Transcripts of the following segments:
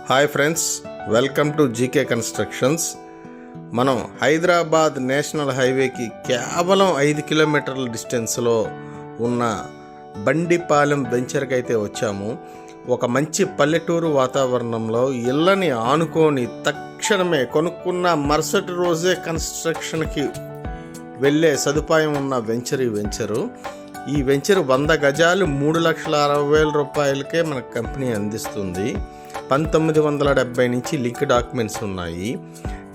Hi friends, welcome to GK constructions. మనం Hyderabad national హైవేకి కేవలం 5 కిలోమీటర్ల డిస్టెన్స్లో ఉన్న బండిపాలెం వెంచర్కి అయితే వచ్చాము. ఒక మంచి పల్లెటూరు వాతావరణంలో ఇళ్ళని ఆనుకొని తక్షణమే కొనుక్కున్న మరుసటి రోజే కన్స్ట్రక్షన్కి వెళ్ళే సదుపాయం ఉన్న వెంచరు. ఈ వెంచర్ 100 గజాలు 3,60,000 రూపాయలకే మన కంపెనీ అందిస్తుంది. 1970 నుంచి లింక్ డాక్యుమెంట్స్ ఉన్నాయి.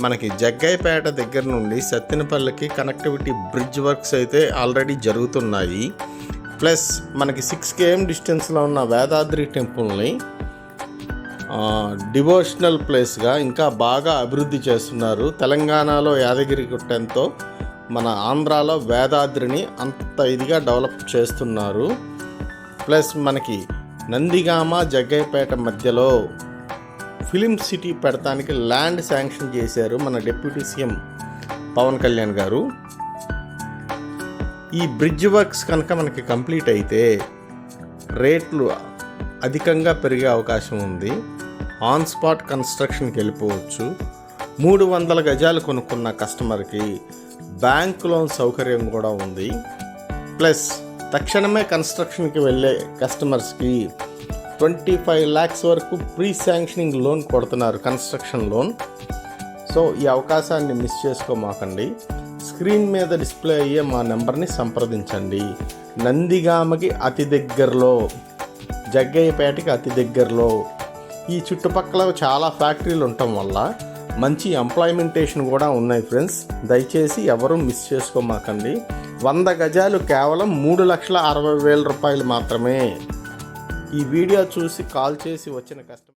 మనకి జగ్గయ్యపేట దగ్గర నుండి సత్తెనపల్లికి కనెక్టివిటీ బ్రిడ్జ్ వర్క్స్ అయితే ఆల్రెడీ జరుగుతున్నాయి. ప్లస్ మనకి 6 km డిస్టెన్స్లో ఉన్న వేదాద్రి టెంపుల్ని డివోషనల్ ప్లేస్గా ఇంకా బాగా అభివృద్ధి చేస్తున్నారు. తెలంగాణలో యాదగిరి గుట్టంతో మన ఆంధ్రాలో వేదాద్రిని అంత ఇదిగా డెవలప్ చేస్తున్నారు. ప్లస్ మనకి నందిగామ జగ్గయ్యపేట మధ్యలో ఫిలిం సిటీ పెడతానికి ల్యాండ్ శాంక్షన్ చేశారు మన డిప్యూటీ సీఎం పవన్ కళ్యాణ్ గారు. ఈ బ్రిడ్జ్ వర్క్స్ కనుక మనకి కంప్లీట్ అయితే రేట్లు అధికంగా పెరిగే అవకాశం ఉంది. ఆన్ స్పాట్ కన్స్ట్రక్షన్కి వెళ్ళిపోవచ్చు. 300 గజాలు కొనుక్కున్న కస్టమర్కి బ్యాంక్ లోన్ సౌకర్యం కూడా ఉంది. ప్లస్ తక్షణమే కన్స్ట్రక్షన్కి వెళ్ళే కస్టమర్స్కి 25 lakhs వరకు ప్రీ శాంక్షనింగ్ లోన్ కొడుతున్నారు, కన్స్ట్రక్షన్ లోన్. సో ఈ అవకాశాన్ని మిస్ చేసుకోమాకండి. స్క్రీన్ మీద డిస్ప్లే అయ్యే మా నెంబర్ని సంప్రదించండి. నందిగామకి అతి దగ్గరలో, జగ్గయ్యపేటకి అతి దగ్గరలో, ఈ చుట్టుపక్కల చాలా ఫ్యాక్టరీలు ఉండటం వల్ల మంచి ఎంప్లాయ్మెంటేషన్ కూడా ఉన్నాయి ఫ్రెండ్స్. దయచేసి ఎవరూ మిస్ చేసుకోమాకండి. 100 గజాలు కేవలం 3,60,000 రూపాయలు మాత్రమే. ఈ వీడియో చూసి కాల్ చేసి వచ్చిన కస్టమర్